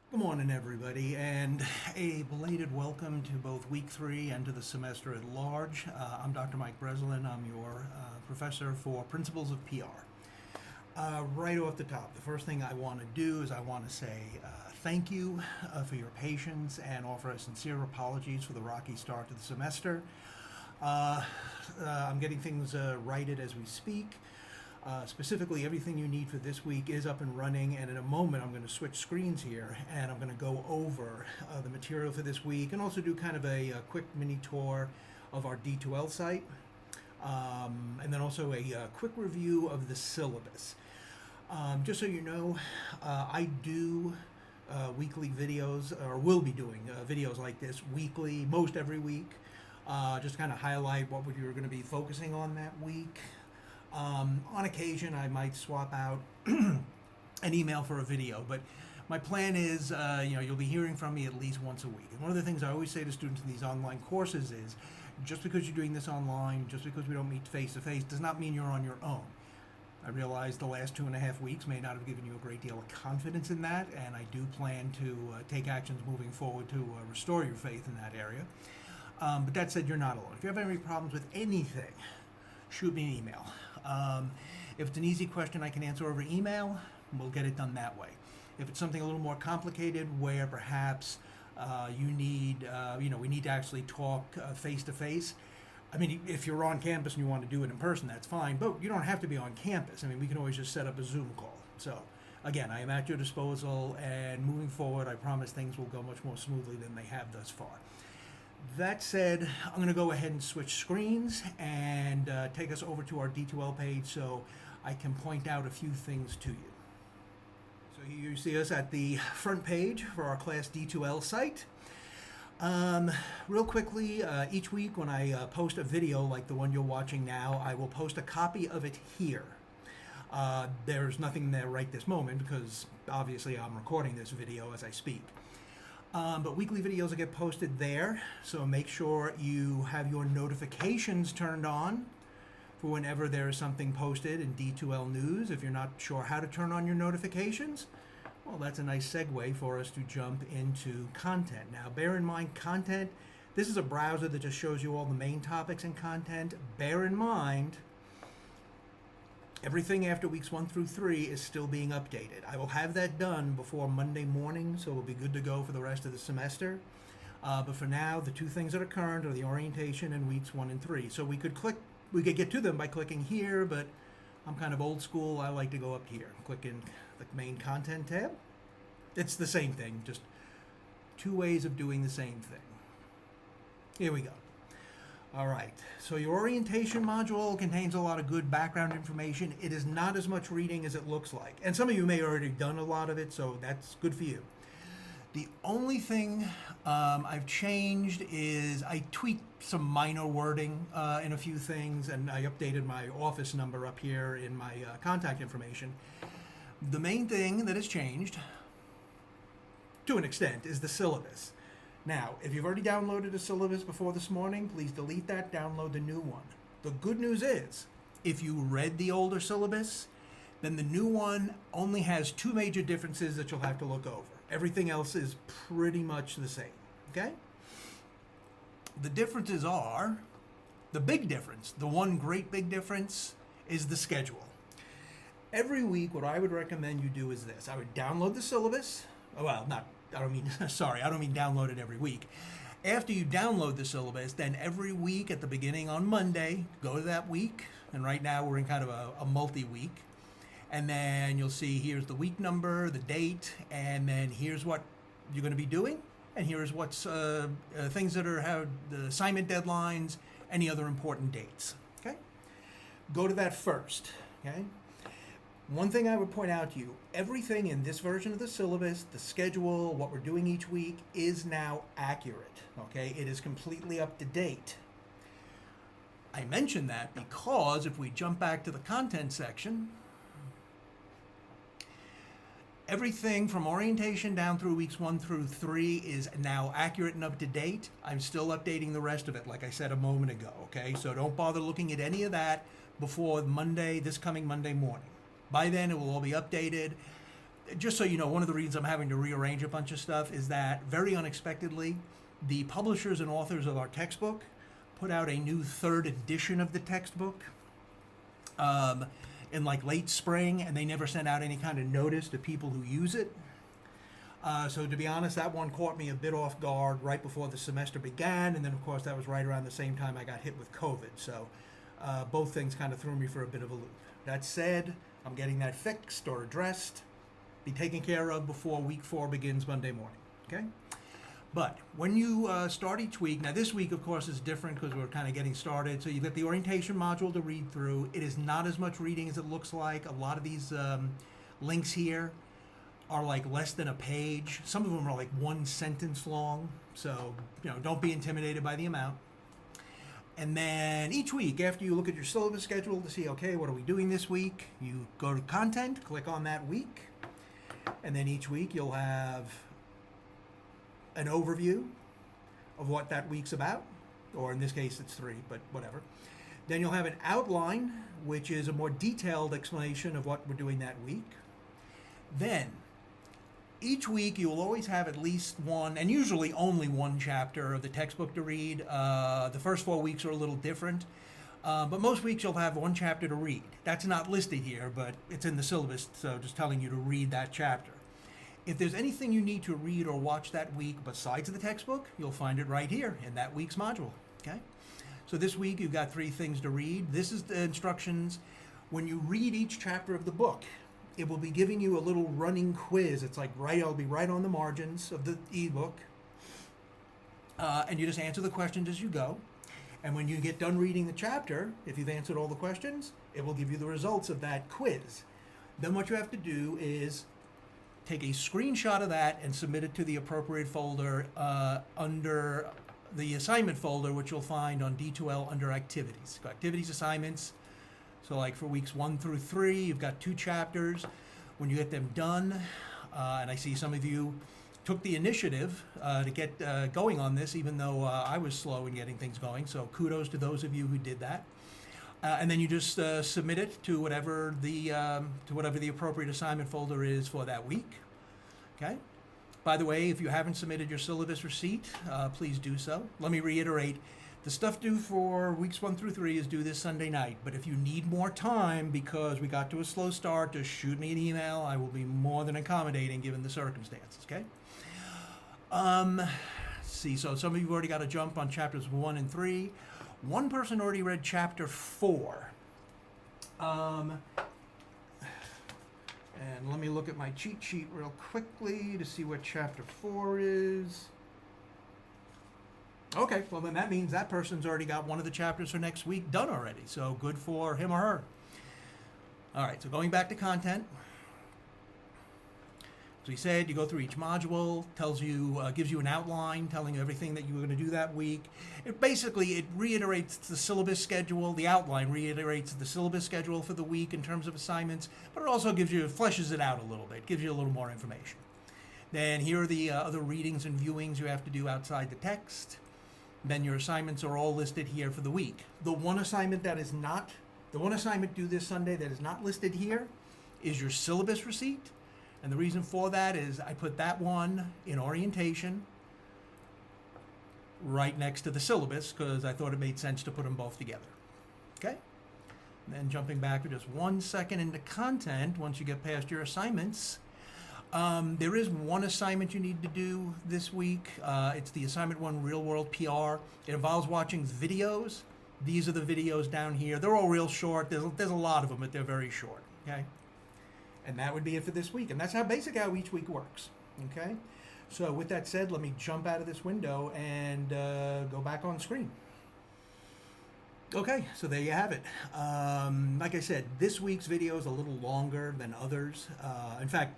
Good morning, everybody, and a belated welcome to both week 3 and to the semester at large. I'm Dr. Mike Breslin. I'm your professor for Principles of PR. Right off the top, the first thing I want to do is I want to say thank you for your patience and offer a sincere apologies for the rocky start to the semester. I'm getting things righted as we speak. Specifically, everything you need for this week is up and running, and in a moment I'm going to switch screens here and I'm going to go over the material for this week and also do kind of a quick mini tour of our D2L site, and then also a quick review of the syllabus. Just so you know, I do weekly videos, or will be doing videos like this weekly, most every week, just kind of highlight what we're going to be focusing on that week. On occasion, I might swap out an email for a video, but my plan is, you'll be hearing from me at least once a week. And one of the things I always say to students in these online courses is, just because you're doing this online, just because we don't meet face to face, does not mean you're on your own. I realize the last 2.5 weeks may not have given you a great deal of confidence in that, and I do plan to take actions moving forward to restore your faith in that area. But that said, you're not alone. If you have any problems with anything, shoot me an email. If it's an easy question I can answer over email, we'll get it done that way. If it's something a little more complicated where perhaps you need, we need to actually talk face to face. I mean, if you're on campus and you want to do it in person, that's fine, but you don't have to be on campus. I mean, we can always just set up a Zoom call. So, again, I am at your disposal, and moving forward, I promise things will go much more smoothly than they have thus far. That said, I'm going to go ahead and switch screens and take us over to our D2L page so I can point out a few things to you. So here you see us at the front page for our Class D2L site. Real quickly, each week when I post a video like the one you're watching now, I will post a copy of it here. There's nothing there right this moment because obviously I'm recording this video as I speak. But weekly videos will get posted there, so make sure you have your notifications turned on for whenever there is something posted in D2L News. If you're not sure how to turn on your notifications, well, that's a nice segue for us to jump into content. Now, bear in mind, content, this is a browser that just shows you all the main topics and content. Bear in mind, everything after weeks 1 through 3 is still being updated. I will have that done before Monday morning, so we'll be good to go for the rest of the semester. But for now, the two things that are current are the orientation and weeks 1 and 3. So we could get to them by clicking here, but I'm kind of old school. I like to go up here, click in the main content tab. It's the same thing, just two ways of doing the same thing. Here we go. All right, so your orientation module contains a lot of good background information. It is not as much reading as it looks like. And some of you may have already done a lot of it, so that's good for you. The only thing I've changed is I tweaked some minor wording in a few things, and I updated my office number up here in my contact information. The main thing that has changed, to an extent, is the syllabus. Now, if you've already downloaded a syllabus before this morning, please delete that, download the new one. The good news is, if you read the older syllabus, then the new one only has 2 major differences that you'll have to look over. Everything else is pretty much the same, okay? The differences are, the big difference, the one great big difference is the schedule. Every week, what I would recommend you do is this. I would download the syllabus, I don't mean download it every week. After you download the syllabus, then every week at the beginning on Monday, go to that week. And right now we're in kind of a multi-week. And then you'll see here's the week number, the date, and then here's what you're going to be doing. And here's what's things that have the assignment deadlines, any other important dates. Okay? Go to that first. Okay? One thing I would point out to you, everything in this version of the syllabus, the schedule, what we're doing each week, is now accurate, okay? It is completely up to date. I mention that because if we jump back to the content section, everything from orientation down through weeks 1 through 3 is now accurate and up to date. I'm still updating the rest of it, like I said a moment ago, okay? So don't bother looking at any of that before this coming Monday morning. By then, it will all be updated. just so you know, one of the reasons I'm having to rearrange a bunch of stuff is that very unexpectedly, the publishers and authors of our textbook put out a new third edition of the textbook in like late spring, and they never sent out any kind of notice to people who use it. So to be honest, that one caught me a bit off guard right before the semester began, and then of course that was right around the same time I got hit with COVID. So both things kind of threw me for a bit of a loop. That said, I'm getting that fixed or addressed, be taken care of before week 4 begins Monday morning. Okay? But when you start each week, now this week of course is different because we're kind of getting started. So you've got the orientation module to read through. It is not as much reading as it looks like. A lot of these links here are like less than a page. Some of them are like 1 sentence long. So, don't be intimidated by the amount. And then each week, after you look at your syllabus schedule to see, okay, what are we doing this week? You go to content, click on that week. And then each week you'll have an overview of what that week's about. Or in this case, it's 3, but whatever. Then you'll have an outline, which is a more detailed explanation of what we're doing that week. Then, each week you will always have at least one, and usually only one chapter of the textbook to read. The first 4 weeks are a little different, but most weeks you'll have one chapter to read. That's not listed here, but it's in the syllabus, so just telling you to read that chapter. If there's anything you need to read or watch that week besides the textbook, you'll find it right here in that week's module, okay? So this week you've got 3 things to read. This is the instructions. When you read each chapter of the book, it will be giving you a little running quiz. It's like it'll be right on the margins of the ebook. And you just answer the questions as you go. And when you get done reading the chapter, if you've answered all the questions, it will give you the results of that quiz. Then what you have to do is take a screenshot of that and submit it to the appropriate folder under the assignment folder, which you'll find on D2L under activities. Activities assignments. So like for weeks 1 through 3, you've got 2 chapters. When you get them done, and I see some of you took the initiative to get going on this, even though I was slow in getting things going. So kudos to those of you who did that. And then you just submit it to whatever the appropriate assignment folder is for that week. Okay. By the way, if you haven't submitted your syllabus receipt, please do so. Let me reiterate. The stuff due for weeks 1 through 3 is due this Sunday night. But if you need more time because we got to a slow start, just shoot me an email. I will be more than accommodating given the circumstances, okay? Let's see, so some of you have already got a jump on chapters 1 and 3. One person already read chapter 4. And let me look at my cheat sheet real quickly to see what chapter 4 is. Okay, well then that means that person's already got one of the chapters for next week done already. So good for him or her. All right, so going back to content. As we said, you go through each module, tells you, gives you an outline, telling you everything that you were going to do that week. It reiterates the syllabus schedule. The outline reiterates the syllabus schedule for the week in terms of assignments, but it also fleshes it out a little bit, gives you a little more information. Then here are the other readings and viewings you have to do outside the text. Then your assignments are all listed here for the week. The one assignment due this Sunday that is not listed here is your syllabus receipt. And the reason for that is I put that one in orientation right next to the syllabus because I thought it made sense to put them both together. Okay? And then jumping back for just 1 second into content, once you get past your assignments, there is one assignment you need to do this week. It's the assignment 1 real world PR. It involves watching videos. These are the videos down here. They're all real short. There's a lot of them, but they're very short. Okay? And that would be it for this week. And that's basically how each week works. Okay? So with that said, let me jump out of this window and go back on screen. Okay, so there you have it. Like I said, this week's video is a little longer than others. In fact,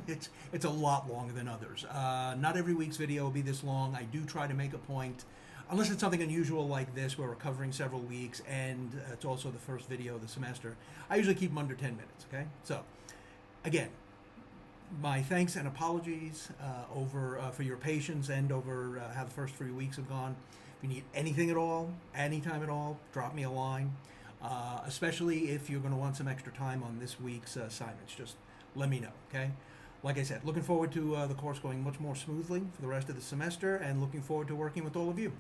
it's a lot longer than others. Not every week's video will be this long. I do try to make a point, unless it's something unusual like this where we're covering several weeks and it's also the first video of the semester. I usually keep them under 10 minutes, okay? So, again, my thanks and apologies for your patience and over how the first 3 weeks have gone. If you need anything at all, anytime at all, drop me a line, especially if you're going to want some extra time on this week's assignments. Just let me know, okay? like I said, looking forward to the course going much more smoothly for the rest of the semester, and looking forward to working with all of you.